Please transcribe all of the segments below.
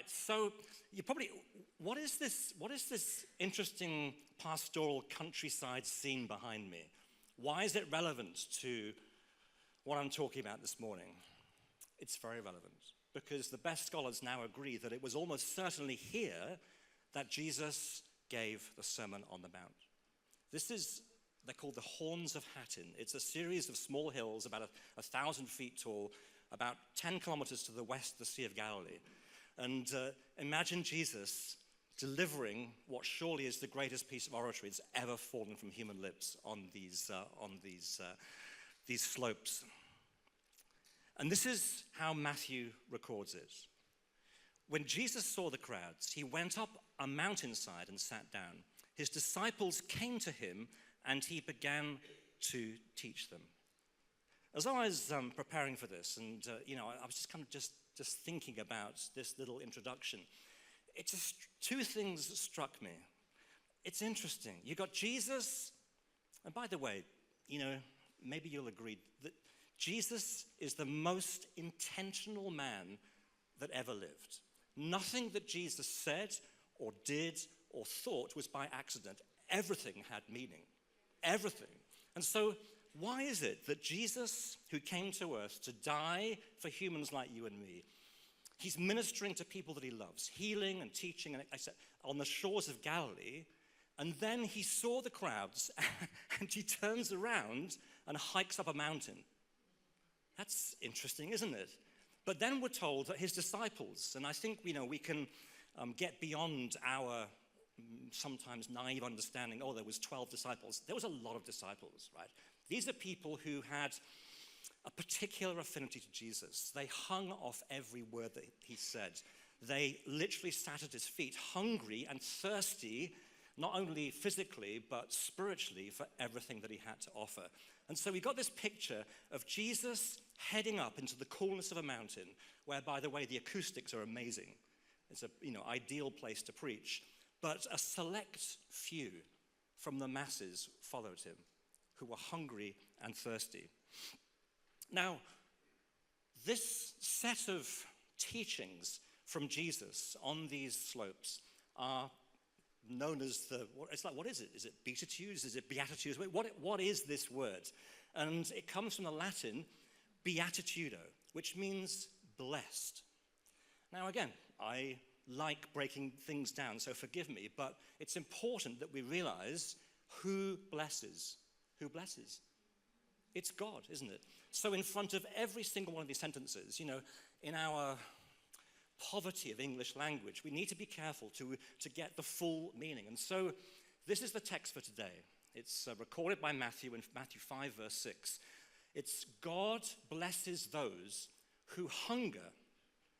so you probably, what is this interesting pastoral countryside scene behind me? Why is it relevant to what I'm talking about this morning? It's very relevant because the best scholars now agree that it was almost certainly here that Jesus gave the Sermon on the Mount. They're called the Horns of Hattin. It's a series of small hills about 1,000 feet tall, about 10 kilometers to the west of the Sea of Galilee. And imagine Jesus delivering what surely is the greatest piece of oratory that's ever fallen from human lips on these slopes. And this is how Matthew records it. When Jesus saw the crowds, he went up a mountainside and sat down. His disciples came to him, and he began to teach them. As I was preparing for this, and I was just kind of just thinking about this little introduction, it's just two things that struck me. It's interesting. You got Jesus, and by the way, maybe you'll agree that Jesus is the most intentional man that ever lived. Nothing that Jesus said or did or thought was by accident. Everything had meaning. Everything. And so why is it that Jesus, who came to earth to die for humans like you and me, he's ministering to people that he loves, healing and teaching on the shores of Galilee, and then he saw the crowds and he turns around and hikes up a mountain? That's interesting, isn't it? But then we're told that his disciples, and I think we can get beyond our sometimes naive understanding, there was 12 disciples. There was a lot of disciples, right? These are people who had a particular affinity to Jesus. They hung off every word that he said. They literally sat at his feet, hungry and thirsty, not only physically, but spiritually for everything that he had to offer. And so we got this picture of Jesus heading up into the coolness of a mountain, where, by the way, the acoustics are amazing. It's a ideal place to preach. But a select few from the masses followed him, who were hungry and thirsty. Now, this set of teachings from Jesus on these slopes are known as what is it? Is it Beatitudes? Is it Beatitudes? What is this word? And it comes from the Latin beatitudo, which means blessed. Now again, I like breaking things down, so forgive me, but it's important that we realize who blesses. Who blesses? It's God, isn't it? So in front of every single one of these sentences, in our poverty of English language, we need to be careful to get the full meaning. And so this is the text for today. It's recorded by Matthew in Matthew 5, verse 6. It's God blesses those who hunger.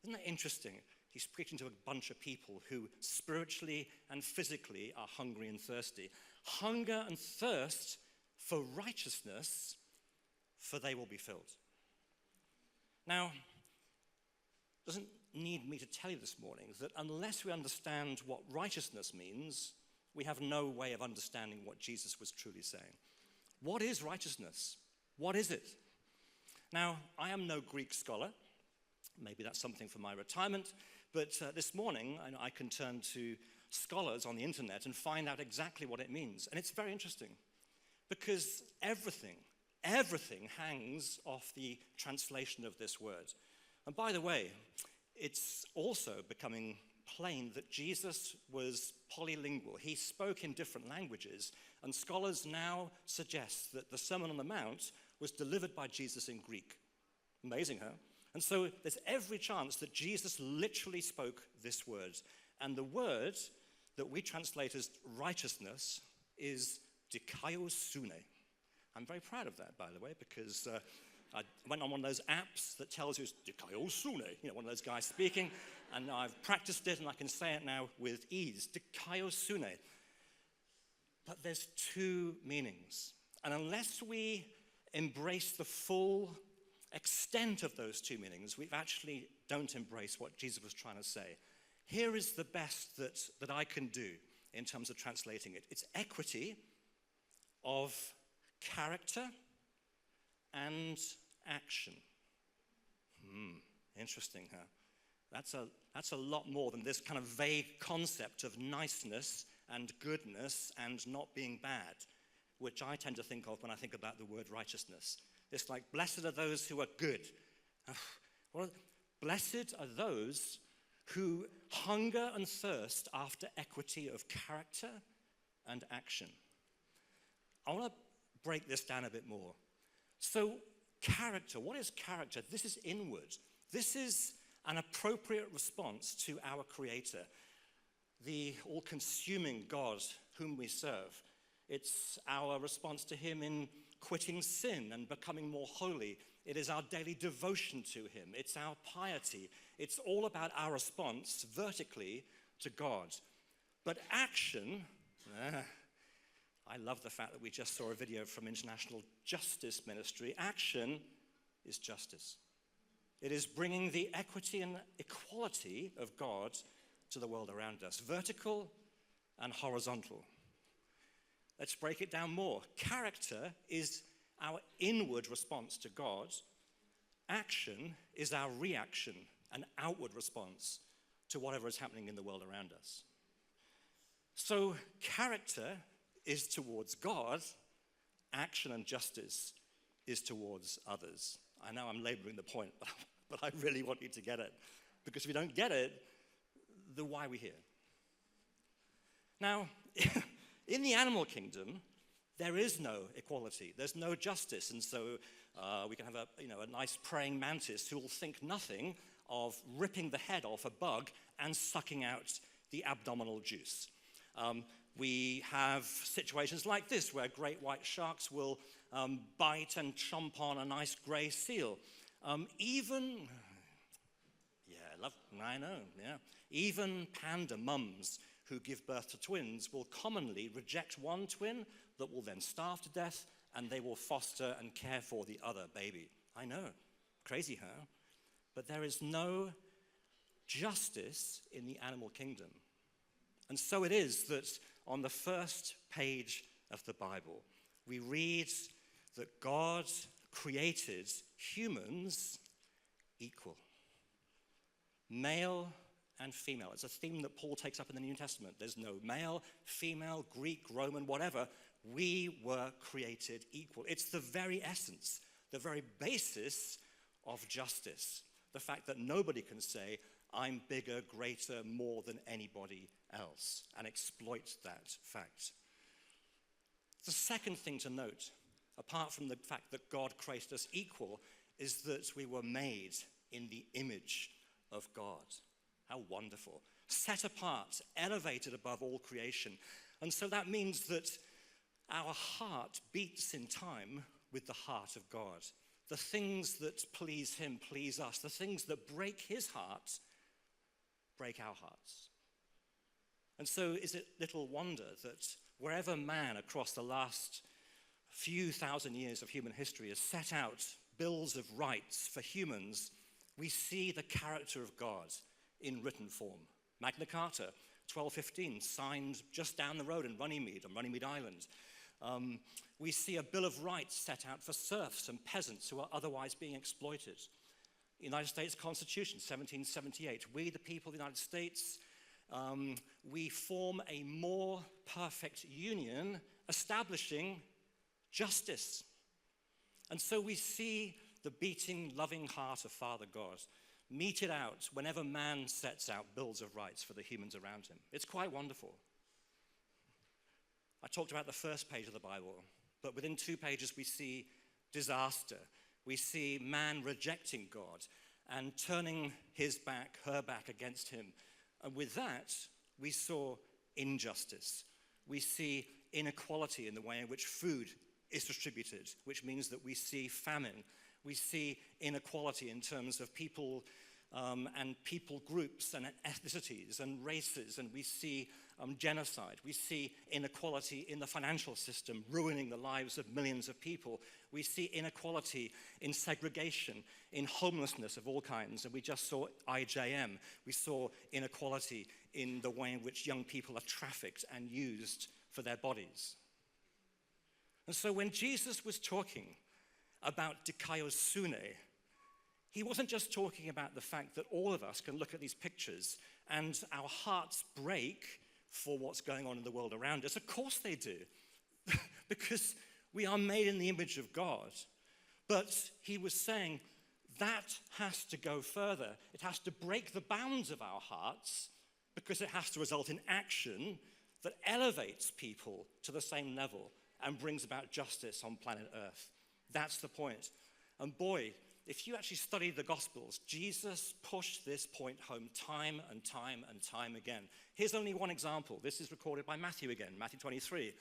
Isn't that interesting? He's preaching to a bunch of people who spiritually and physically are hungry and thirsty. Hunger and thirst for righteousness, for they will be filled. Now, it doesn't need me to tell you this morning that unless we understand what righteousness means, we have no way of understanding what Jesus was truly saying. What is righteousness? What is it? Now, I am no Greek scholar. Maybe that's something for my retirement. But this morning, I can turn to scholars on the internet and find out exactly what it means. And it's very interesting because everything hangs off the translation of this word. And by the way, it's also becoming plain that Jesus was polylingual. He spoke in different languages, and scholars now suggest that the Sermon on the Mount was delivered by Jesus in Greek. Amazing, huh? And so there's every chance that Jesus literally spoke this word. And the word that we translate as righteousness is dikaiosune. I'm very proud of that, by the way, because I went on one of those apps that tells you it's dikaiosune, one of those guys speaking, and I've practiced it and I can say it now with ease, dikaiosune. But there's two meanings. And unless we embrace the full extent of those two meanings, we actually don't embrace what Jesus was trying to say. Here is the best that I can do in terms of translating it. It's equity of character and action. Interesting, huh? That's a lot more than this kind of vague concept of niceness and goodness and not being bad, which I tend to think of when I think about the word righteousness. It's like, blessed are those who are good. Well, blessed are those who hunger and thirst after equity of character and action. I want to break this down a bit more. So, character, what is character? This is inward. This is an appropriate response to our Creator, the all-consuming God whom we serve. It's our response to him in quitting sin and becoming more holy. It is our daily devotion to him. It's our piety. It's all about our response vertically to God. But action, I love the fact that we just saw a video from International Justice Ministry. Action is justice. It is bringing the equity and equality of God to the world around us, vertical and horizontal. Let's break it down more. Character is our inward response to God. Action is our reaction, an outward response to whatever is happening in the world around us. So character is towards God. Action and justice is towards others. I know I'm laboring the point, but I really want you to get it. Because if you don't get it, then why are we here? Now, in the animal kingdom, there is no equality. There's no justice. And so we can have a nice praying mantis who will think nothing of ripping the head off a bug and sucking out the abdominal juice. We have situations like this where great white sharks will bite and chomp on a nice gray seal. Even panda mums who give birth to twins will commonly reject one twin that will then starve to death, and they will foster and care for the other baby. I know, crazy, huh? But there is no justice in the animal kingdom. And so it is that on the first page of the Bible, we read that God created humans equal. Male and female. It's a theme that Paul takes up in the New Testament. There's no male, female, Greek, Roman, whatever. We were created equal. It's the very essence, the very basis of justice. The fact that nobody can say, I'm bigger, greater, more than anybody else, and exploit that fact. The second thing to note, apart from the fact that God created us equal, is that we were made in the image of God. How wonderful. Set apart, elevated above all creation. And so that means that our heart beats in time with the heart of God. The things that please him please us. The things that break his heart break our hearts. And so is it little wonder that wherever man across the last few thousand years of human history has set out bills of rights for humans, we see the character of God in written form. Magna Carta, 1215, signed just down the road in Runnymede, on Runnymede Island. We see a Bill of Rights set out for serfs and peasants who are otherwise being exploited. United States Constitution, 1778. We, the people of the United States, we form a more perfect union, establishing justice. And so we see the beating, loving heart of Father God meted out whenever man sets out bills of rights for the humans around him. It's quite wonderful. I talked about the first page of the Bible, but within 2 pages we see disaster. We see man rejecting God and turning his back, her back against him. And with that, we saw injustice. We see inequality in the way in which food is distributed, which means that we see famine. We see inequality in terms of people and people groups and ethnicities and races, and we see genocide. We see inequality in the financial system, ruining the lives of millions of people. We see inequality in segregation, in homelessness of all kinds, and we just saw IJM. We saw inequality in the way in which young people are trafficked and used for their bodies. And so when Jesus was talking about dikaiosune, he wasn't just talking about the fact that all of us can look at these pictures and our hearts break for what's going on in the world around us. Of course they do, because we are made in the image of God. But he was saying that has to go further. It has to break the bounds of our hearts, because it has to result in action that elevates people to the same level and brings about justice on planet Earth. That's the point. And boy, if you actually study the Gospels, Jesus pushed this point home time and time and time again. Here's only one example. This is recorded by Matthew again, Matthew 23.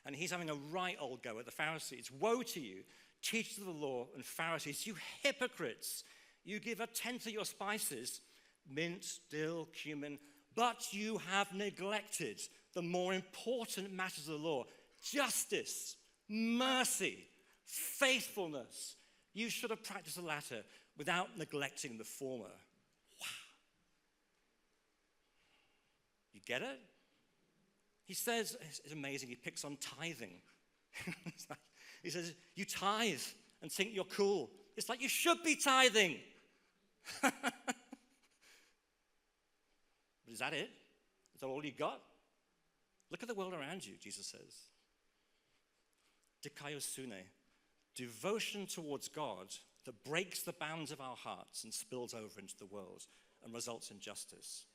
And he's having a right old go at the Pharisees. Woe to you, teachers of the law and Pharisees, you hypocrites! You give a tenth of your spices, mint, dill, cumin, but you have neglected the more important matters of the law: justice, mercy, faithfulness. You should have practiced the latter without neglecting the former. Wow. You get it? He says, it's amazing, he picks on tithing. He says, you tithe and think you're cool. It's like, you should be tithing. But is that it? Is that all you got? Look at the world around you, Jesus says. Dikaiosune. Devotion towards God that breaks the bounds of our hearts and spills over into the world and results in justice.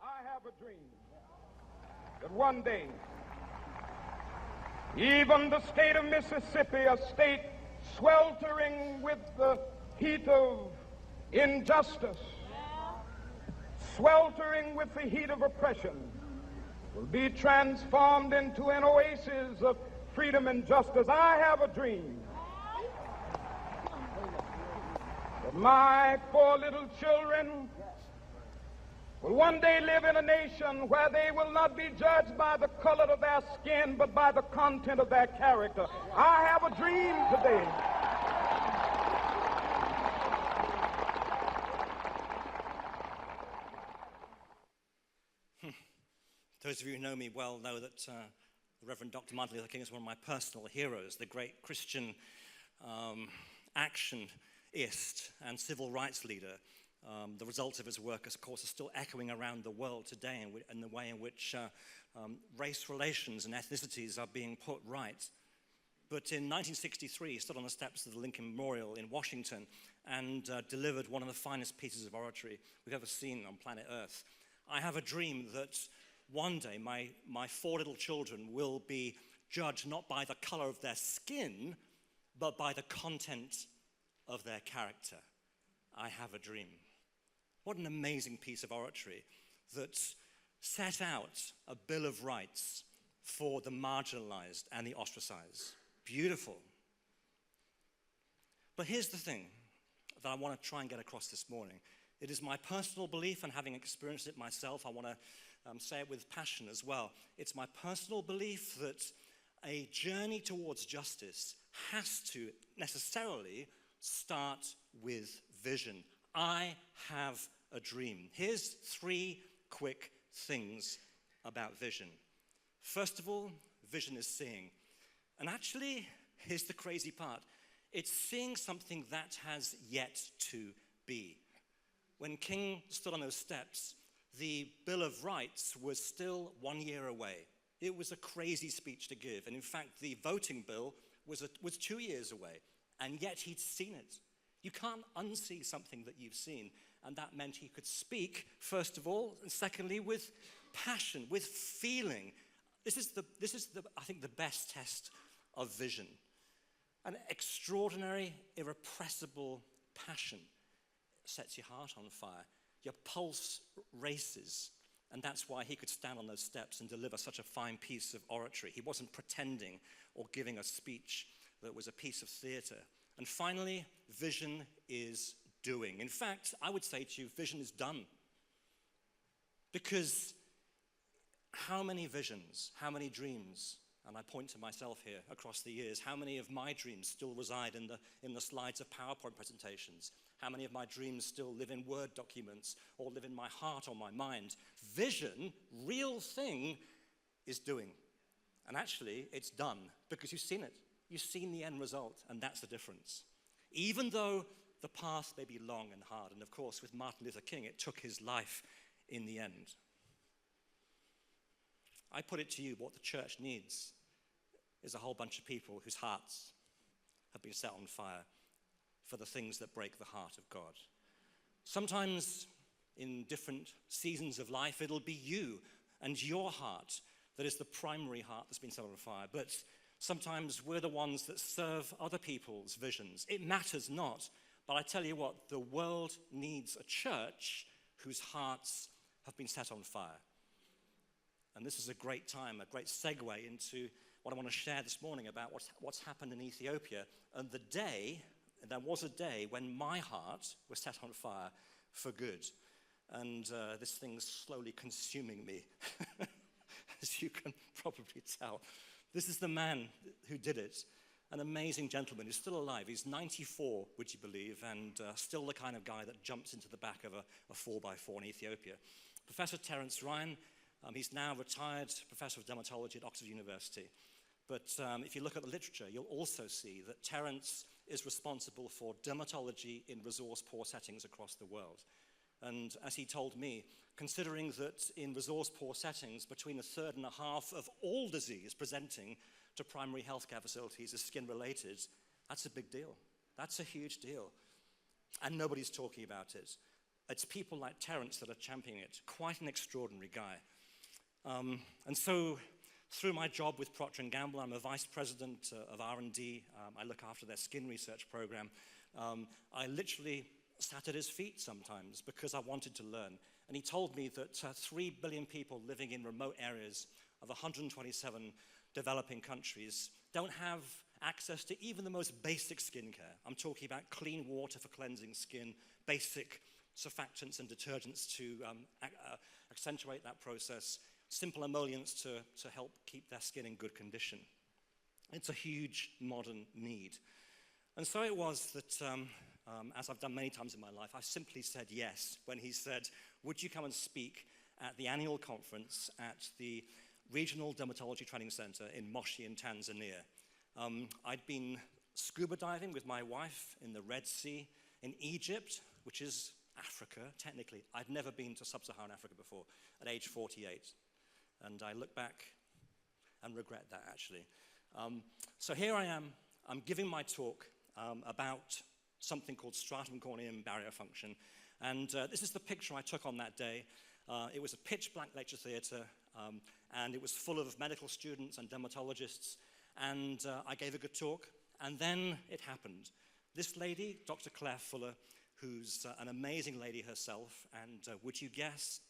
I have a dream that one day, even the state of Mississippi, a state sweltering with the heat of injustice, sweltering with the heat of oppression, will be transformed into an oasis of freedom and justice. I have a dream that my 4 little children will one day live in a nation where they will not be judged by the color of their skin, but by the content of their character. I have a dream today. Those of you who know me well know that the Reverend Dr. Martin Luther King is one of my personal heroes, the great Christian actionist and civil rights leader. The results of his work, of course, are still echoing around the world today in the way in which race relations and ethnicities are being put right. But in 1963, he stood on the steps of the Lincoln Memorial in Washington and delivered one of the finest pieces of oratory we've ever seen on planet Earth. I have a dream that one day my 4 little children will be judged not by the color of their skin, but by the content of their character. I have a dream. What an amazing piece of oratory that set out a bill of rights for the marginalized and the ostracized. Beautiful. But here's the thing that I want to try and get across this morning. It is my personal belief, and having experienced it myself, I want to say it with passion as well. It's my personal belief that a journey towards justice has to necessarily start with vision. I have a dream. Here's 3 quick things about vision. First of all, vision is seeing. And actually, here's the crazy part. It's seeing something that has yet to be. When King stood on those steps, the Bill of Rights was still 1 year away. It was a crazy speech to give. And in fact, the voting bill was 2 years away. And yet he'd seen it. You can't unsee something that you've seen. And that meant he could speak, first of all, and secondly, with passion, with feeling. This is I think, the best test of vision. An extraordinary, irrepressible passion sets your heart on fire. Your pulse races. And that's why he could stand on those steps and deliver such a fine piece of oratory. He wasn't pretending or giving a speech that was a piece of theater. And finally, vision is doing. In fact, I would say to you, vision is done. Because how many visions, how many dreams, and I point to myself here across the years, how many of my dreams still reside in the slides of PowerPoint presentations? How many of my dreams still live in Word documents or live in my heart or my mind? Vision, real thing, is doing. And actually, it's done because you've seen it. You've seen the end result, and that's the difference. even though the path may be long and hard. And of course, with Martin Luther King, it took his life in the end. I put it to you, what the church needs is a whole bunch of people whose hearts have been set on fire for the things that break the heart of God. Sometimes in different seasons of life, it'll be you and your heart that is the primary heart that's been set on fire. But sometimes we're the ones that serve other people's visions. It matters not. But I tell you what, the world needs a church whose hearts have been set on fire. And this is a great time, a great segue into what I want to share this morning about what's happened in Ethiopia. And there was a day when my heart was set on fire for good. And this thing's slowly consuming me, as you can probably tell. This is the man who did it, an amazing gentleman who's still alive. He's 94, would you believe, and still the kind of guy that jumps into the back of a 4x4 in Ethiopia. Professor Terence Ryan, he's now retired professor of dermatology at Oxford University. But if you look at the literature, you'll also see that Terence is responsible for dermatology in resource-poor settings across the world. And as he told me, considering that in resource-poor settings, between a third and a half of all disease presenting to primary healthcare facilities is skin-related, that's a big deal. That's a huge deal. And nobody's talking about it. It's people like Terence that are championing it. Quite an extraordinary guy. And so, through my job with Procter & Gamble, I'm a vice president of R&D. I look after their skin research program. I literally sat at his feet sometimes because I wanted to learn. And he told me that 3 billion people living in remote areas of 127 developing countries don't have access to even the most basic skincare. I'm talking about clean water for cleansing skin, basic surfactants and detergents to accentuate that process, simple emollients to help keep their skin in good condition. It's a huge modern need. And so it was that, as I've done many times in my life, I simply said yes when he said, would you come and speak at the annual conference at the Regional Dermatology Training Center in Moshi in Tanzania. I'd been scuba diving with my wife in the Red Sea, in Egypt, which is Africa, technically. I'd never been to sub-Saharan Africa before, at age 48. And I look back and regret that, actually. So here I am. I'm giving my talk about something called stratum corneum barrier function. And this is the picture I took on that day. It was a pitch-black lecture theater, and it was full of medical students and dermatologists. And I gave a good talk. And then it happened. This lady, Dr. Claire Fuller, who's an amazing lady herself, and would you guess?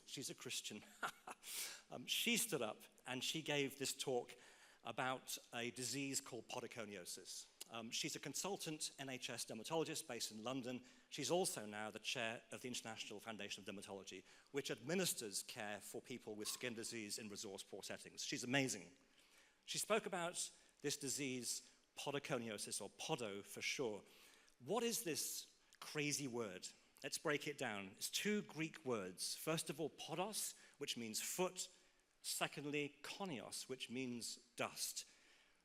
She's a Christian. She stood up and she gave this talk about a disease called podoconiosis. She's a consultant NHS dermatologist based in London. She's also now the chair of the International Foundation of Dermatology, which administers care for people with skin disease in resource-poor settings. She's amazing. She spoke about this disease, podoconiosis, or podo for sure. What is this crazy word? Let's break it down. It's 2 Greek words. First of all, podos, which means foot. Secondly, konios, which means dust.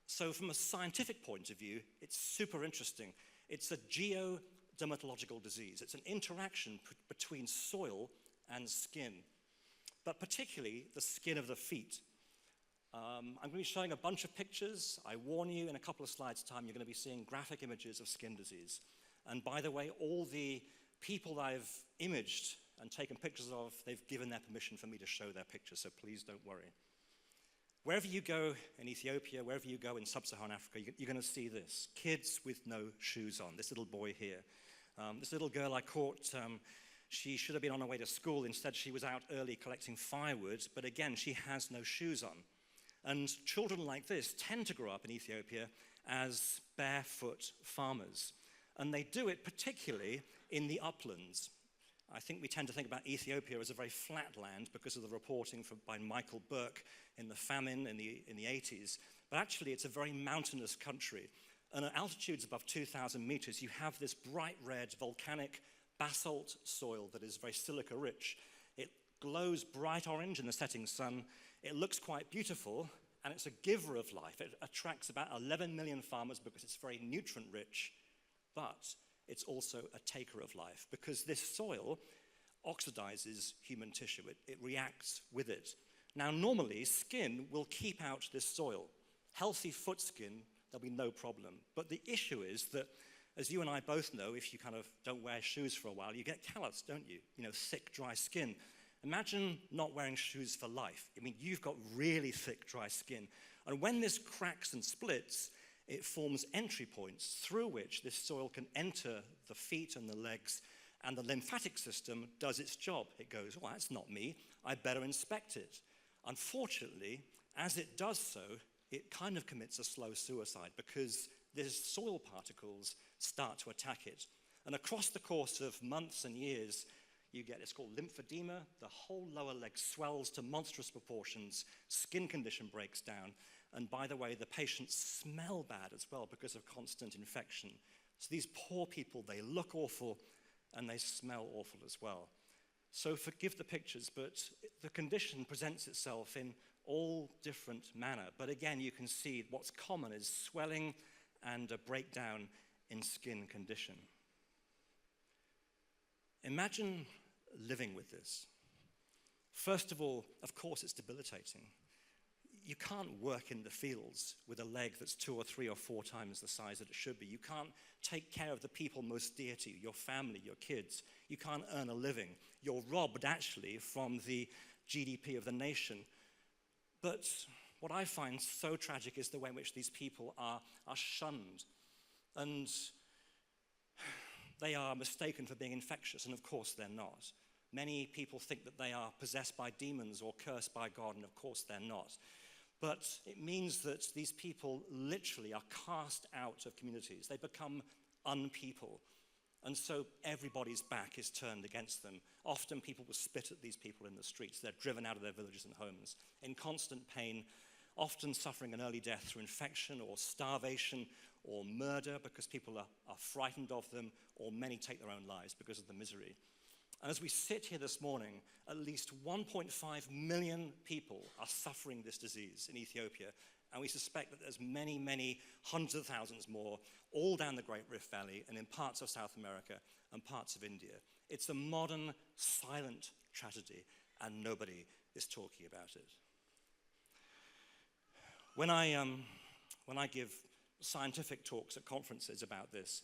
So from a scientific point of view, it's super interesting. It's a geodermatological disease. It's an interaction between soil and skin, but particularly the skin of the feet. I'm going to be showing a bunch of pictures. I warn you, in a couple of slides' time, you're going to be seeing graphic images of skin disease. And by the way, all the people I've imaged and taken pictures of, they've given their permission for me to show their pictures, so please don't worry. Wherever you go in Ethiopia, wherever you go in sub-Saharan Africa, you're going to see this. Kids with no shoes on. This little boy here. This little girl I caught, she should have been on her way to school. Instead, she was out early collecting firewood, but again, she has no shoes on. And children like this tend to grow up in Ethiopia as barefoot farmers. And they do it particularly in the uplands. I think we tend to think about Ethiopia as a very flat land because of the reporting by Michael Burke in the famine in the 80s. But actually, it's a very mountainous country. And at altitudes above 2,000 meters, you have this bright red volcanic basalt soil that is very silica rich. It glows bright orange in the setting sun. It looks quite beautiful, and it's a giver of life. It attracts about 11 million farmers because it's very nutrient rich, but it's also a taker of life because this soil oxidizes human tissue. It reacts with it. Now, normally, skin will keep out this soil. Healthy foot skin, there'll be no problem. But the issue is that, as you and I both know, if you kind of don't wear shoes for a while, you get callus, don't you? You know, thick, dry skin. Imagine not wearing shoes for life. I mean, you've got really thick, dry skin. And when this cracks and splits, it forms entry points through which this soil can enter the feet and the legs, and the lymphatic system does its job. It goes, well, that's not me. I better inspect it. Unfortunately, as it does so, it kind of commits a slow suicide because these soil particles start to attack it. And across the course of months and years, you get, it's called lymphedema. The whole lower leg swells to monstrous proportions. Skin condition breaks down. And by the way, the patients smell bad as well because of constant infection. So these poor people, they look awful and they smell awful as well. So forgive the pictures, but the condition presents itself in all different manner. But again, you can see what's common is swelling and a breakdown in skin condition. Imagine living with this. First of all, of course, it's debilitating. You can't work in the fields with a leg that's 2 or 3 or 4 times the size that it should be. You can't take care of the people most dear to you, your family, your kids. You can't earn a living. You're robbed, actually, from the GDP of the nation. But what I find so tragic is the way in which these people are shunned. And they are mistaken for being infectious, and of course they're not. Many people think that they are possessed by demons or cursed by God, and of course they're not. But it means that these people literally are cast out of communities. They become unpeople. And so everybody's back is turned against them. Often people will spit at these people in the streets. They're driven out of their villages and homes in constant pain, often suffering an early death through infection or starvation or murder because people are frightened of them, or many take their own lives because of the misery. And as we sit here this morning, at least 1.5 million people are suffering this disease in Ethiopia, and we suspect that there's many, many hundreds of thousands more all down the Great Rift Valley and in parts of South America and parts of India. It's a modern, silent tragedy, and nobody is talking about it. When I give scientific talks at conferences about this,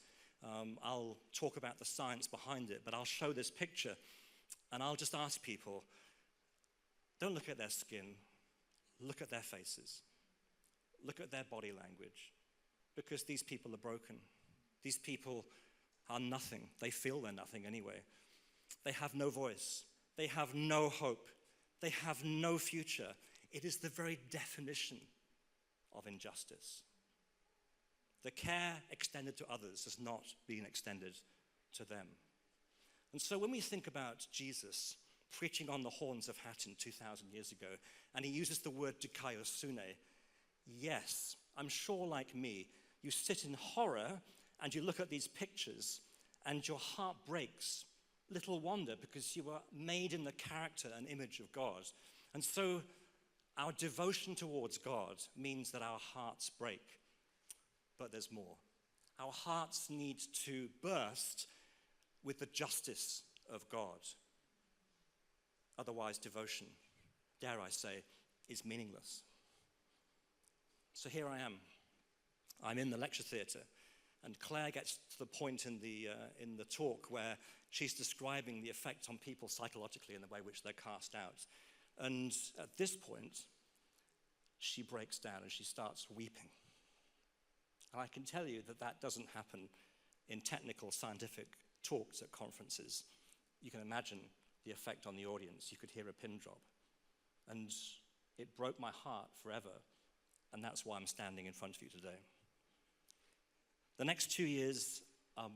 I'll talk about the science behind it, but I'll show this picture and I'll just ask people, don't look at their skin, look at their faces, look at their body language, because these people are broken. These people are nothing. They feel they're nothing anyway. They have no voice. They have no hope. They have no future. It is the very definition of injustice. The care extended to others has not been extended to them. And so when we think about Jesus preaching on the horns of Hattin 2,000 years ago, and he uses the word dikaiosune, yes, I'm sure like me, you sit in horror and you look at these pictures and your heart breaks. Little wonder, because you were made in the character and image of God. And so our devotion towards God means that our hearts break. But there's more. Our hearts need to burst with the justice of God. Otherwise, devotion, dare I say, is meaningless. So here I am. I'm in the lecture theatre, and Claire gets to the point in the talk where she's describing the effect on people psychologically and the way in which they're cast out. And at this point, she breaks down and she starts weeping. And I can tell you that that doesn't happen in technical scientific talks at conferences. You can imagine the effect on the audience. You could hear a pin drop. And it broke my heart forever. And that's why I'm standing in front of you today. The next 2 years,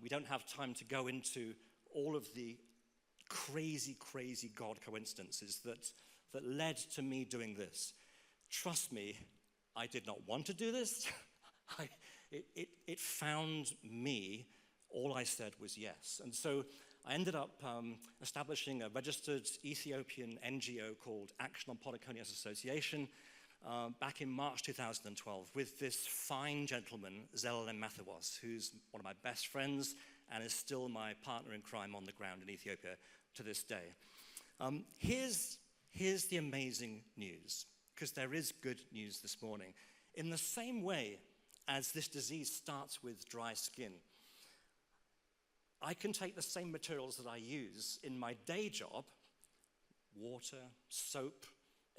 we don't have time to go into all of the crazy, crazy God coincidences that led to me doing this. Trust me, I did not want to do this. It found me. All I said was yes. And so I ended up establishing a registered Ethiopian NGO called Action on Polyconius Association. back in March 2012 with this fine gentleman, Zelalem Mathawas, who's one of my best friends and is still my partner in crime on the ground in Ethiopia to this day. Here's the amazing news, because there is good news this morning. In the same way as this disease starts with dry skin, I can take the same materials that I use in my day job, water, soap,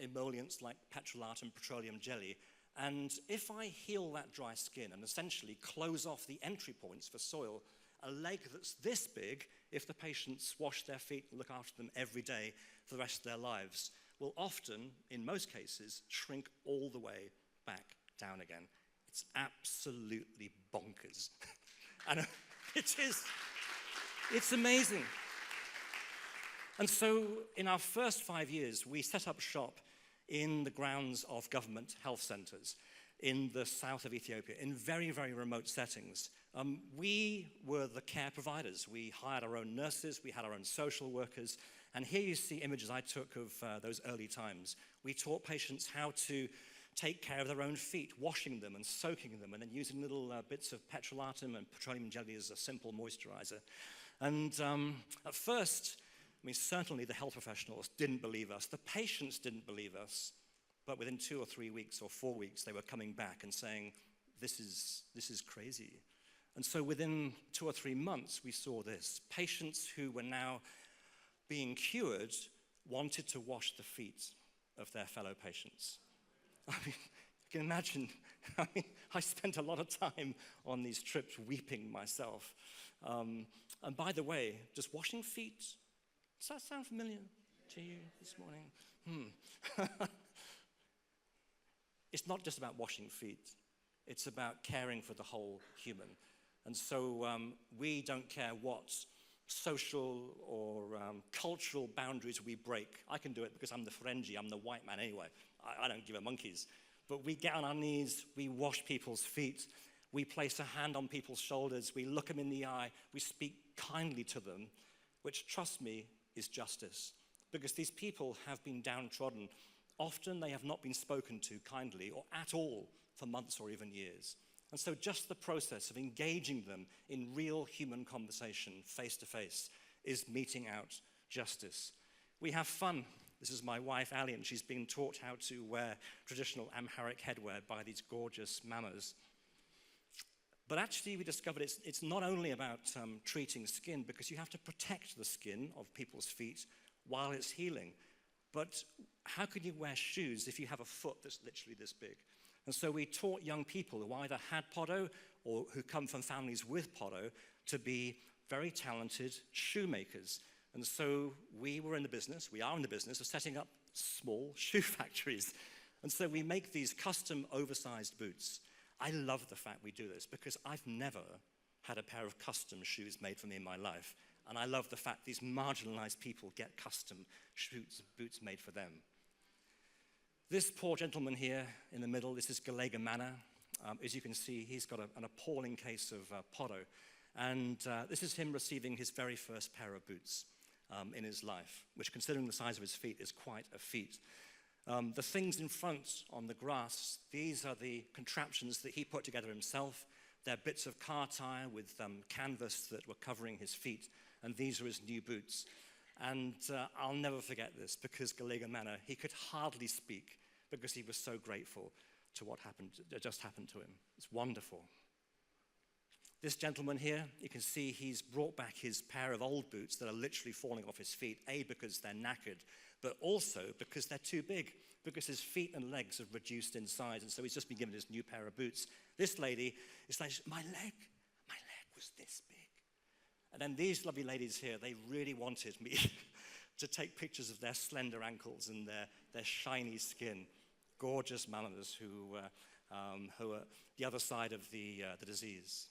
emollients like petrolatum, petroleum jelly, and if I heal that dry skin and essentially close off the entry points for soil, a leg that's this big, if the patients wash their feet and look after them every day for the rest of their lives, will often, in most cases, shrink all the way back down again. It's absolutely bonkers. And it is. It's amazing. And so in our first 5 years, we set up shop in the grounds of government health centers in the south of Ethiopia, in very, very remote settings. We were the care providers. We hired our own nurses, we had our own social workers, and here you see images I took of those early times. We taught patients how to take care of their own feet, washing them and soaking them, and then using little bits of petrolatum and petroleum jelly as a simple moisturizer. And at first, I mean, certainly the health professionals didn't believe us. The patients didn't believe us. But within 2 or 3 weeks or 4 weeks, they were coming back and saying, this is crazy. And so within 2 or 3 months, we saw this. Patients who were now being cured wanted to wash the feet of their fellow patients. I mean, you can imagine, I spent a lot of time on these trips weeping myself. And by the way, does washing feet, does that sound familiar to you this morning? It's not just about washing feet. It's about caring for the whole human. And so we don't care what social or cultural boundaries we break. I can do it because I'm the Ferengi, I'm the white man anyway. I don't give a monkeys. But we get on our knees, we wash people's feet, we place a hand on people's shoulders, we look them in the eye, we speak kindly to them, which, trust me, is justice. Because these people have been downtrodden. Often they have not been spoken to kindly or at all for months or even years. And so just the process of engaging them in real human conversation, face to face, is meting out justice. We have fun. This is my wife, Ali, and she's been taught how to wear traditional Amharic headwear by these gorgeous mamas. But actually, we discovered it's not only about treating skin, because you have to protect the skin of people's feet while it's healing. But how can you wear shoes if you have a foot that's literally this big? And so we taught young people who either had podo or who come from families with podo to be very talented shoemakers. And so we are in the business of setting up small shoe factories. And so we make these custom oversized boots. I love the fact we do this because I've never had a pair of custom shoes made for me in my life. And I love the fact these marginalized people get custom boots made for them. This poor gentleman here in the middle, this is Galega Mana. As you can see, he's got an appalling case of podo. And this is him receiving his very first pair of boots in his life, which, considering the size of his feet, is quite a feat. The things in front on the grass, these are the contraptions that he put together himself. They're bits of car tire with canvas that were covering his feet, and these are his new boots. And I'll never forget this, because Galega Mana, he could hardly speak because he was so grateful to what just happened to him. It's wonderful. This gentleman here, you can see he's brought back his pair of old boots that are literally falling off his feet, A, because they're knackered, but also because they're too big, because his feet and legs have reduced in size, and so he's just been given his new pair of boots. This lady is like, my leg was this big. And then these lovely ladies here, they really wanted me to take pictures of their slender ankles and their shiny skin. Gorgeous mamas who are the other side of the disease.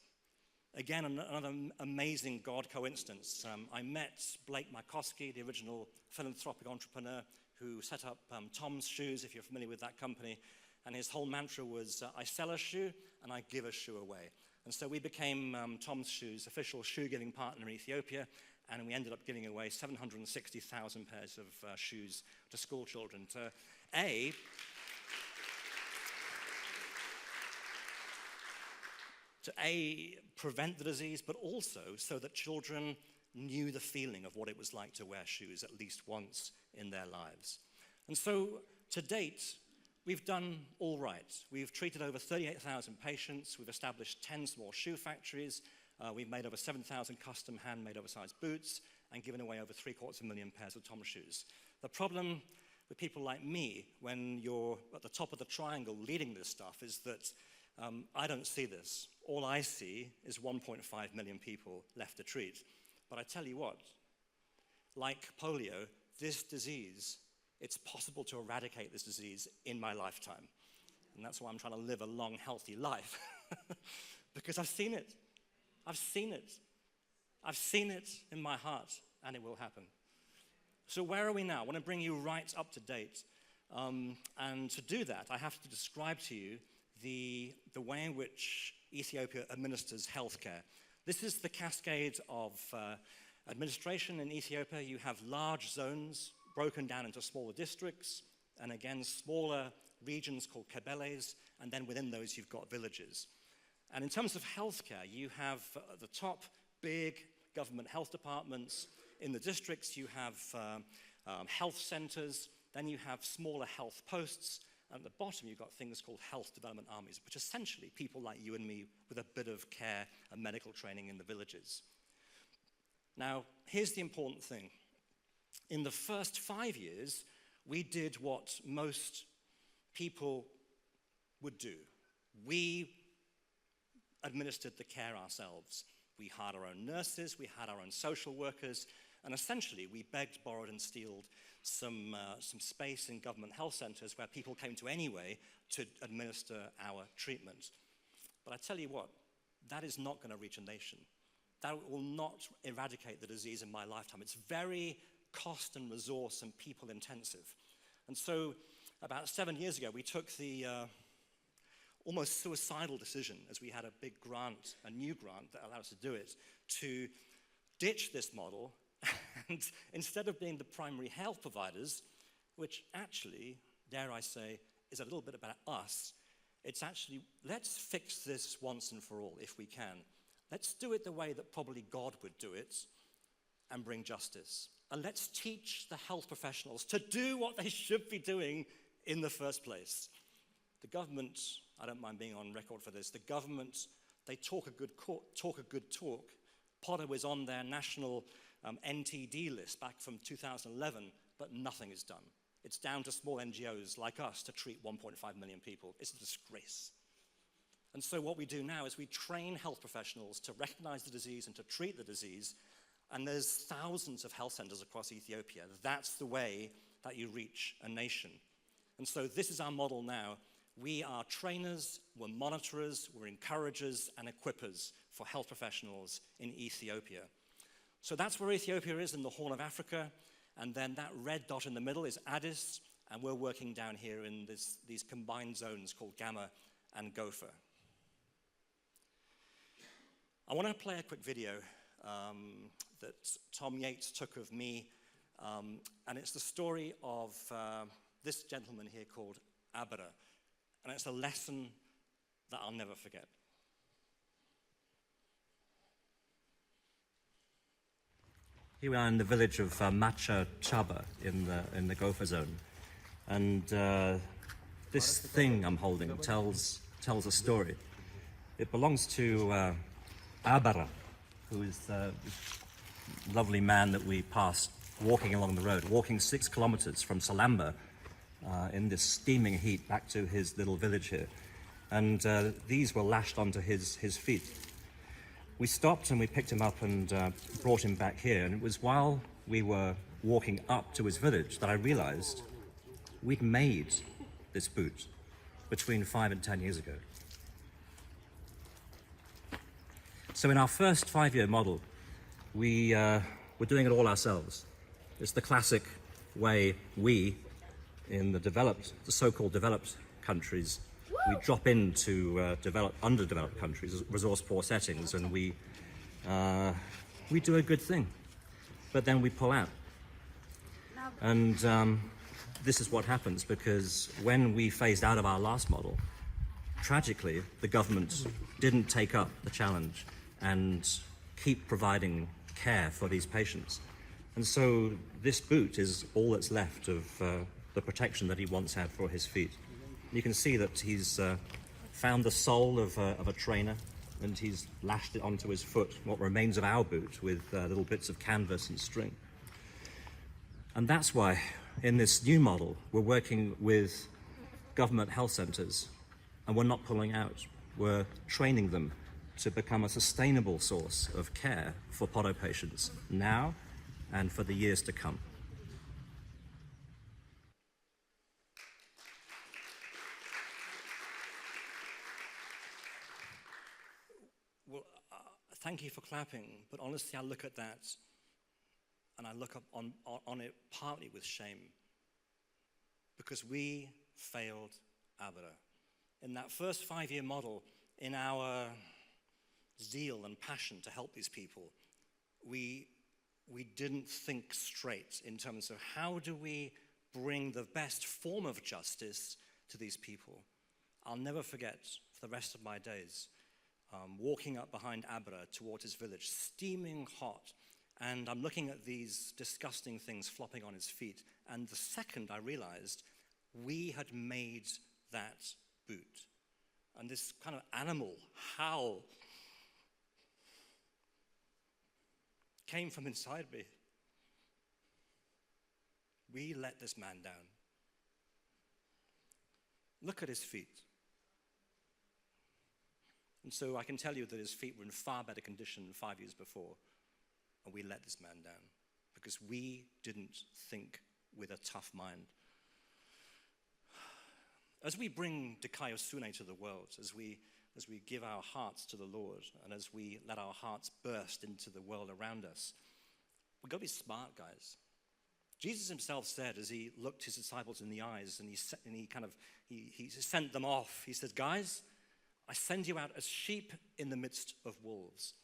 Again, another amazing God coincidence. I met Blake Mycoskie, the original philanthropic entrepreneur who set up Tom's Shoes, if you're familiar with that company. And his whole mantra was, I sell a shoe and I give a shoe away. And so we became Tom's Shoes' official shoe-giving partner in Ethiopia, and we ended up giving away 760,000 pairs of shoes to school children to, A, to A, prevent the disease, but also so that children knew the feeling of what it was like to wear shoes at least once in their lives. And so, to date, we've done all right. We've treated over 38,000 patients. We've established 10 small shoe factories. We've made over 7,000 custom handmade oversized boots and given away over 750,000 pairs of Tom shoes. The problem with people like me, when you're at the top of the triangle leading this stuff, is that I don't see this. All I see is 1.5 million people left to treat. But I tell you what, like polio, this disease, it's possible to eradicate this disease in my lifetime. And that's why I'm trying to live a long, healthy life. Because I've seen it. I've seen it. I've seen it in my heart, and it will happen. So where are we now? I want to bring you right up to date. And to do that, I have to describe to you the way in which Ethiopia administers healthcare. This is the cascade of administration in Ethiopia. You have large zones broken down into smaller districts, and again, smaller regions called kebeles, and then within those you've got villages. And in terms of healthcare, you have at the top big government health departments. In the districts, you have health centers, then you have smaller health posts, and at the bottom, you've got things called health development armies, which are essentially people like you and me with a bit of care and medical training in the villages. Now, here's the important thing. In the first 5 years, we did what most people would do. We administered the care ourselves. We hired our own nurses, we had our own social workers, and essentially we begged, borrowed, and stealed some space in government health centers where people came to anyway to administer our treatment. But I tell you what, that is not going to reach a nation. That will not eradicate the disease in my lifetime. It's very cost and resource and people intensive. And so about 7 years ago, we took the almost suicidal decision, as we had a big grant, a new grant that allowed us to do it, to ditch this model and instead of being the primary health providers, which actually, dare I say, is a little bit about us, it's actually, let's fix this once and for all if we can. Let's do it the way that probably God would do it and bring justice. And let's teach the health professionals to do what they should be doing in the first place. The government, I don't mind being on record for this, the government, they talk a good talk. Potter was on their national NTD list back from 2011, but nothing is done. It's down to small NGOs like us to treat 1.5 million people. It's a disgrace. And so what we do now is we train health professionals to recognize the disease and to treat the disease. And there's thousands of health centers across Ethiopia. That's the way that you reach a nation. And so this is our model now. We are trainers, we're monitorers, we're encouragers and equippers for health professionals in Ethiopia. So that's where Ethiopia is in the Horn of Africa. And then that red dot in the middle is Addis. And we're working down here in these combined zones called Gamma and Gopher. I want to play a quick video that Tom Yates took of me. And it's the story of this gentleman here called Abara. And it's a lesson that I'll never forget. Here we are in the village of Macha Chaba in the Gopher zone. And this thing I'm holding tells a story. It belongs to Abara, who is the lovely man that we passed walking along the road, walking 6 kilometers from Salamba in this steaming heat back to his little village here. And these were lashed onto his feet. We stopped and we picked him up and brought him back here. And it was while we were walking up to his village that I realized we'd made this boot between 5 and 10 years ago. So in our first 5-year model, we were doing it all ourselves. It's the classic way we, in the so-called developed countries, we drop into underdeveloped countries, resource-poor settings, and we do a good thing, but then we pull out. And this is what happens, because when we phased out of our last model, tragically, the government didn't take up the challenge and keep providing care for these patients. And so this boot is all that's left of the protection that he once had for his feet. You can see that he's found the sole of a trainer, and he's lashed it onto his foot, what remains of our boot, with little bits of canvas and string. And that's why, in this new model, we're working with government health centres, and we're not pulling out. We're training them to become a sustainable source of care for POTO patients now and for the years to come. Well, thank you for clapping, but honestly, I look at that and I look up on it partly with shame, because we failed Abra. In that first 5-year model, in our zeal and passion to help these people, we didn't think straight in terms of how do we bring the best form of justice to these people. I'll never forget, for the rest of my days, walking up behind Abra towards his village, steaming hot, and I'm looking at these disgusting things flopping on his feet, and the second I realized we had made that boot. And this kind of animal howl came from inside me. We let this man down. Look at his feet. And so I can tell you that his feet were in far better condition than 5 years before. And we let this man down because we didn't think with a tough mind. As we bring Dikaiosune to the world, as we give our hearts to the Lord, and as we let our hearts burst into the world around us, we've got to be smart, guys. Jesus himself said, as he looked his disciples in the eyes and he sent them off, he said, guys, I send you out as sheep in the midst of wolves.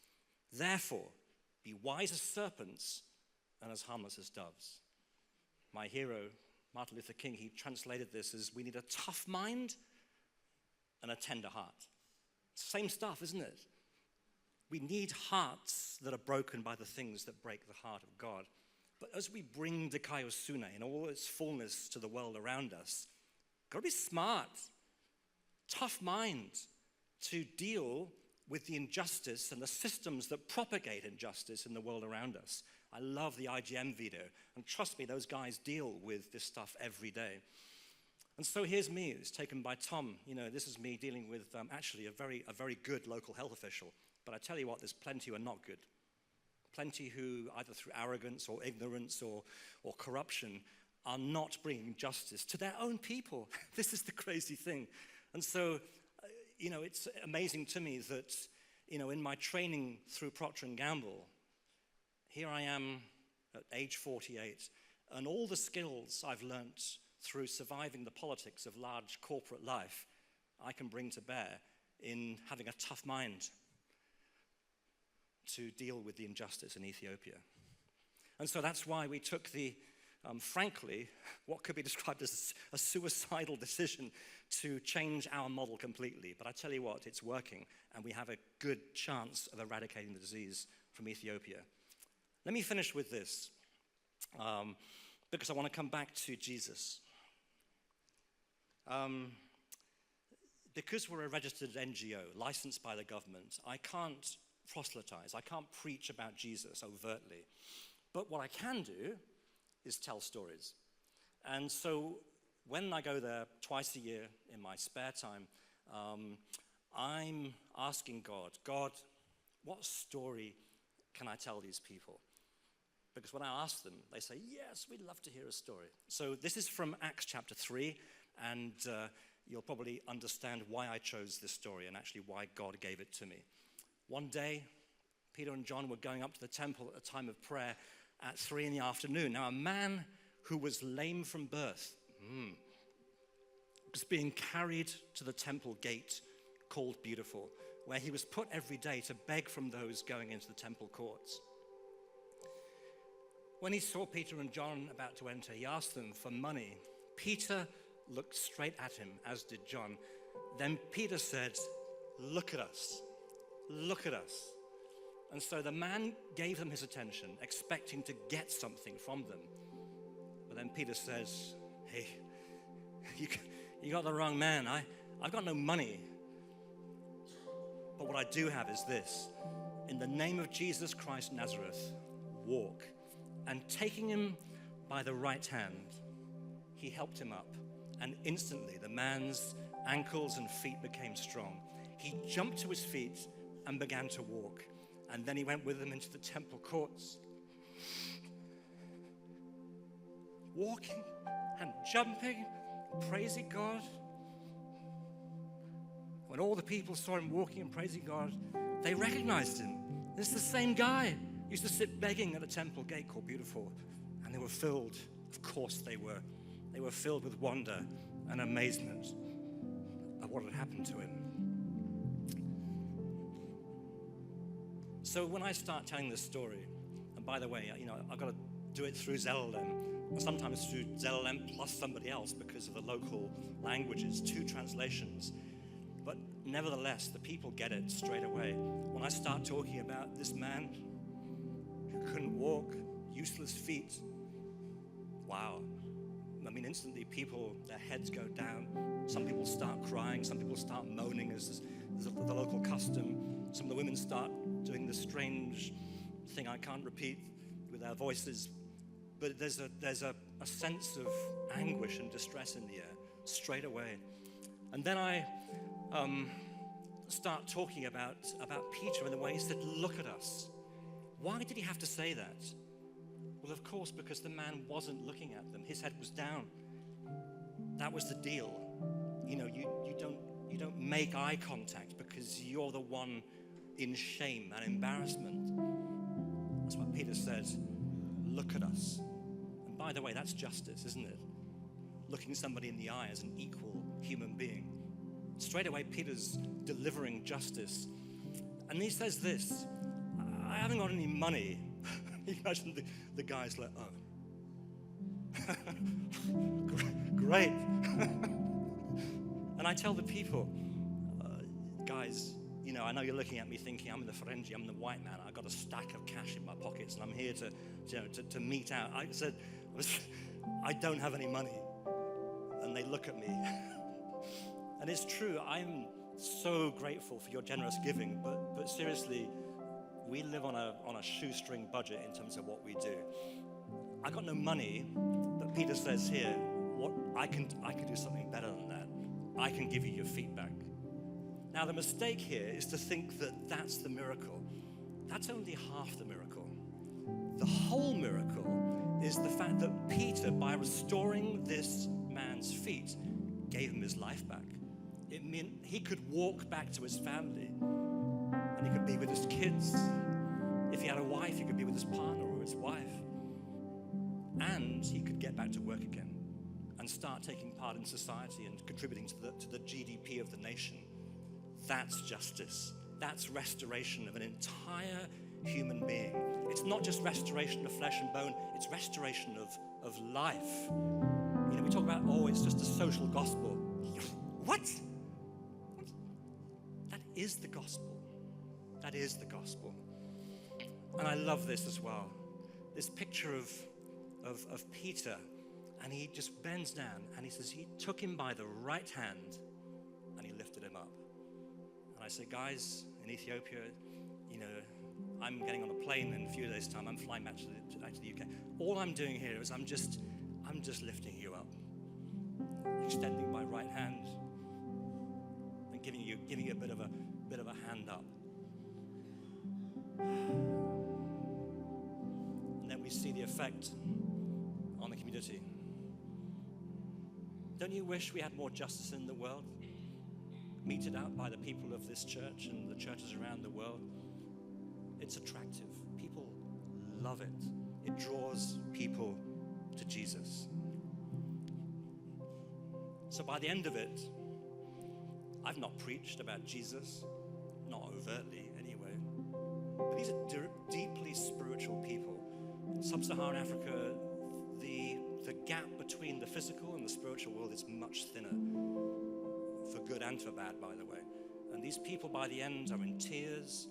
Therefore, be wise as serpents and as harmless as doves. My hero, Martin Luther King, he translated this as we need a tough mind and a tender heart. Same stuff, isn't it? We need hearts that are broken by the things that break the heart of God. But as we bring Dikaiosune in all its fullness to the world around us, got to be smart, tough mind to deal with the injustice and the systems that propagate injustice in the world around us. I love the IGM video, and trust me, those guys deal with this stuff every day. And so here's me, it's taken by Tom. You know, this is me dealing with actually a very good local health official. But I tell you what, there's plenty who are not good. Plenty who, either through arrogance or ignorance or corruption, are not bringing justice to their own people. This is the crazy thing. And so, you know, it's amazing to me that, you know, in my training through Procter & Gamble, here I am at age 48, and all the skills I've learnt through surviving the politics of large corporate life, I can bring to bear in having a tough mind to deal with the injustice in Ethiopia. And so that's why we took the, frankly, what could be described as a suicidal decision to change our model completely. But I tell you what, it's working, and we have a good chance of eradicating the disease from Ethiopia. Let me finish with this, because I want to come back to Jesus. Because we're a registered NGO, licensed by the government, I can't proselytize, I can't preach about Jesus overtly. But what I can do is tell stories. And so when I go there twice a year in my spare time, I'm asking God, what story can I tell these people? Because when I ask them, they say, yes, we'd love to hear a story. So this is from Acts chapter 3, and you'll probably understand why I chose this story and actually why God gave it to me. One day, Peter and John were going up to the temple at a time of prayer at 3 in the afternoon. Now, a man who was lame from birth was being carried to the temple gate called Beautiful, where he was put every day to beg from those going into the temple courts. When he saw Peter and John about to enter, he asked them for money. Peter looked straight at him, as did John. Then Peter said, "Look at us. Look at us." And so the man gave them his attention, expecting to get something from them. But then Peter says, "Hey, you got the wrong man. I've got no money. But what I do have is this. In the name of Jesus Christ Nazareth, walk." And taking him by the right hand, he helped him up. And instantly the man's ankles and feet became strong. He jumped to his feet and began to walk. And then he went with them into the temple courts, walking and jumping, praising God. When all the people saw him walking and praising God, they recognized him. This is the same guy who used to sit begging at the temple gate called Beautiful. And they were filled, of course they were filled with wonder and amazement at what had happened to him. So when I start telling this story, and by the way, I've got to do it through ZLM, or sometimes through ZLM plus somebody else because of the local languages, 2 translations. But nevertheless, the people get it straight away. When I start talking about this man who couldn't walk, useless feet, wow. I mean, instantly people, their heads go down. Some people start crying. Some people start moaning as the local custom. Some of the women start doing the strange thing I can't repeat with their voices. But there's a sense of anguish and distress in the air straight away. And then I start talking about Peter in the way he said, "Look at us." Why did he have to say that? Well, of course, because the man wasn't looking at them. His head was down. That was the deal. You don't make eye contact because you're the one in shame and embarrassment. That's what Peter says. Look at us. And by the way, that's justice, isn't it? Looking somebody in the eye as an equal human being. Straight away, Peter's delivering justice. And he says this, "I haven't got any money." You imagine the guy's like, "Oh, great." And I tell the people, "Guys, I know you're looking at me thinking I'm the Ferengi, I'm the white man. I've got a stack of cash in my pockets and I'm here to meet out." I said, "I don't have any money." And they look at me. And it's true, I'm so grateful for your generous giving, but seriously, we live on a shoestring budget in terms of what we do. I got no money, but Peter says here, I can do something better than that. I can give you your feedback. Now the mistake here is to think that that's the miracle. That's only half the miracle. The whole miracle is the fact that Peter, by restoring this man's feet, gave him his life back. It meant he could walk back to his family and he could be with his kids. If he had a wife, he could be with his partner or his wife. And he could get back to work again and start taking part in society and contributing to the GDP of the nation. That's justice. That's restoration of an entire human being. It's not just restoration of flesh and bone, it's restoration of life. We talk about, it's just a social gospel. What? That is the gospel. That is the gospel. And I love this as well. This picture of Peter, and he just bends down and he says he took him by the right hand and he lifted him up. And I say, "Guys, in Ethiopia, I'm getting on a plane in a few days' time. I'm flying back to the UK. All I'm doing here is I'm just lifting you up, extending my right hand and giving you a bit of a hand up." And then we see the effect on the community. Don't you wish we had more justice in the world, meted out by the people of this church and the churches around the world? It's attractive. People love it. It draws people to Jesus. So by the end of it, I've not preached about Jesus, not overtly anyway, but these are deeply spiritual people. In sub-Saharan Africa, the gap between the physical and the spiritual world is much thinner. For good and for bad, by the way. And these people by the end are in tears.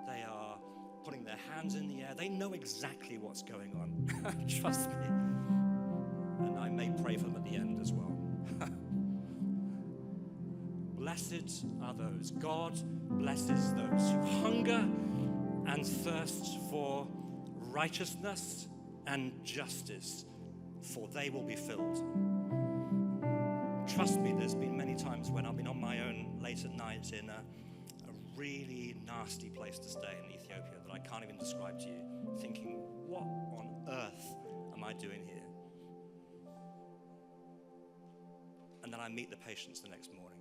They are putting their hands in the air. They know exactly what's going on. Trust me. And I may pray for them at the end as well. Blessed are those. God blesses those who hunger and thirst for righteousness and justice, for they will be filled. Trust me, there's been many times when I've been on my own late at night in a really nasty place to stay in Ethiopia that I can't even describe to you, thinking, what on earth am I doing here? And then I meet the patients the next morning.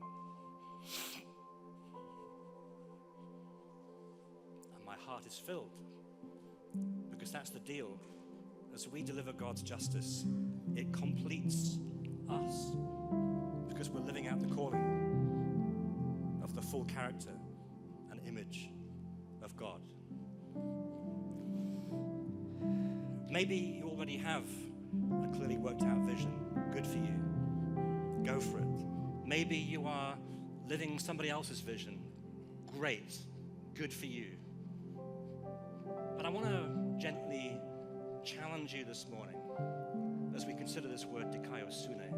And my heart is filled, because that's the deal. As we deliver God's justice, it completes us, because we're living out the calling of the full character and image of God. Maybe you already have a clearly worked out vision. Good for you. Go for it. Maybe you are living somebody else's vision. Great. Good for you. But I want to gently challenge you this morning as we consider this word dikaiosune.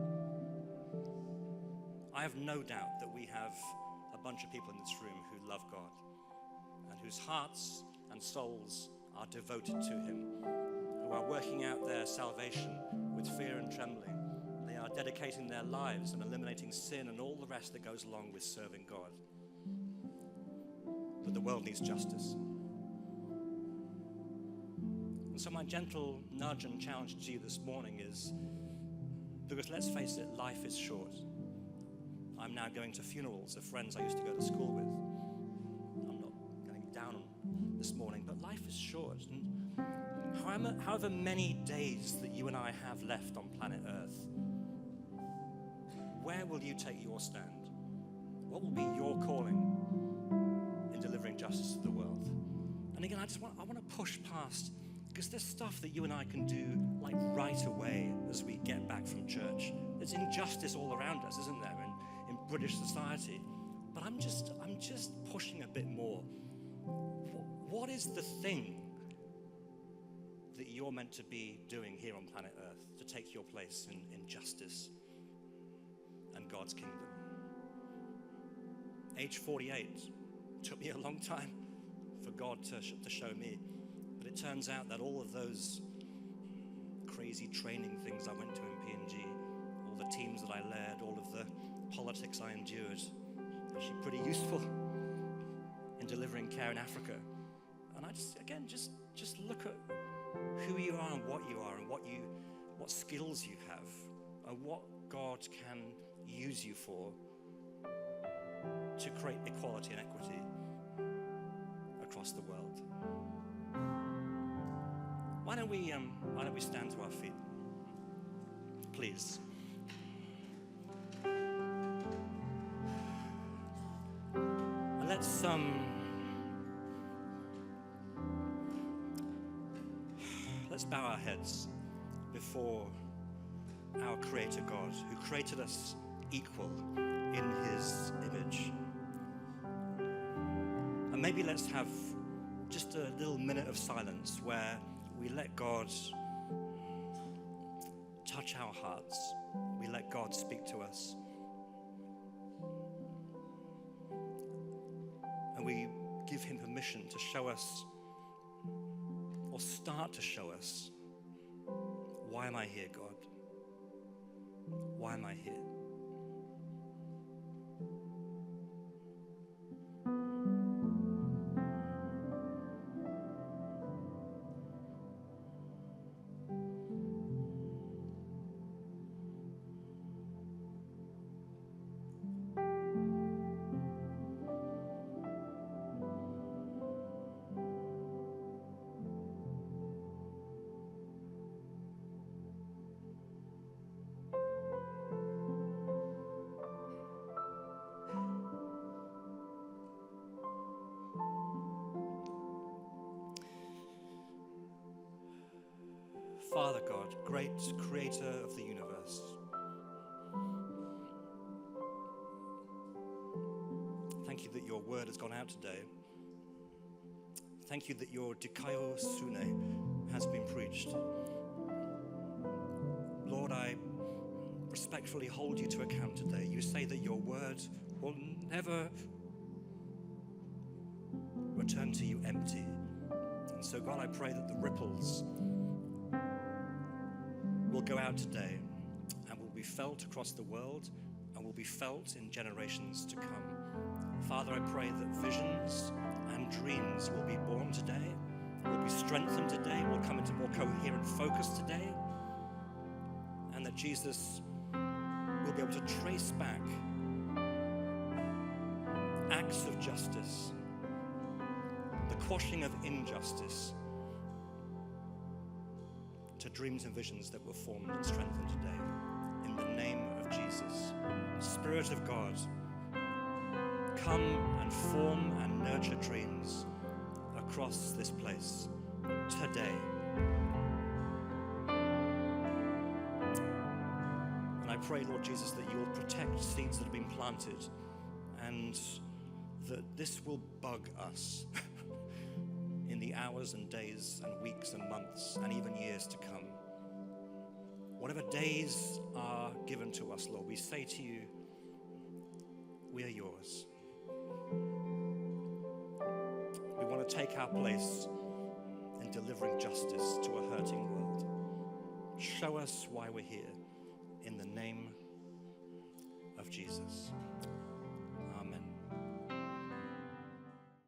I have no doubt that we have a bunch of people in this room who love God and whose hearts and souls are devoted to Him, who are working out their salvation with fear and trembling. They are dedicating their lives and eliminating sin and all the rest that goes along with serving God. But the world needs justice. And so my gentle nudge and challenge to you this morning is, because let's face it, life is short. I'm now going to funerals of friends I used to go to school with. I'm not going down on this morning, but life is short. And however many days that you and I have left on planet Earth, where will you take your stand? What will be your calling in delivering justice to the world? And again, I want to push past, because there's stuff that you and I can do like right away as we get back from church. There's injustice all around us, isn't there, in British society? But I'm just pushing a bit more. What is the thing that you're meant to be doing here on planet Earth to take your place in justice and God's kingdom? Age 48 took me a long time for God to show me. But it turns out that all of those crazy training things I went to in PNG, all the teams that I led, all of the politics I endured, actually pretty useful in delivering care in Africa. And I just look at who you are and what you are and what skills you have and what God can use you for to create equality and equity across the world. Why don't we stand to our feet, please? And let's bow our heads before our Creator God, who created us equal in His image. And maybe let's have just a little minute of silence where we let God touch our hearts. We let God speak to us. And we give Him permission to show us, or start to show us, why am I here, God? Why am I here? Father God, great creator of the universe, Thank you that your word has gone out today. Thank you that your Dikaio Sune has been preached. Lord, I respectfully hold you to account today. You say that your word will never return to you empty. And so, God, I pray that the ripples will go out today and will be felt across the world and will be felt in generations to come. Father, I pray that visions and dreams will be born today, will be strengthened today, will come into more coherent focus today, and that Jesus will be able to trace back acts of justice, the quashing of injustice, to dreams and visions that were formed and strengthened today. In the name of Jesus, Spirit of God, come and form and nurture dreams across this place today. And I pray, Lord Jesus, that you will protect seeds that have been planted and that this will bug us in the hours and days and weeks and months and even years to come. Whatever days are given to us, Lord, we say to you, we are yours. We want to take our place in delivering justice to a hurting world. Show us why we're here, in the name of Jesus.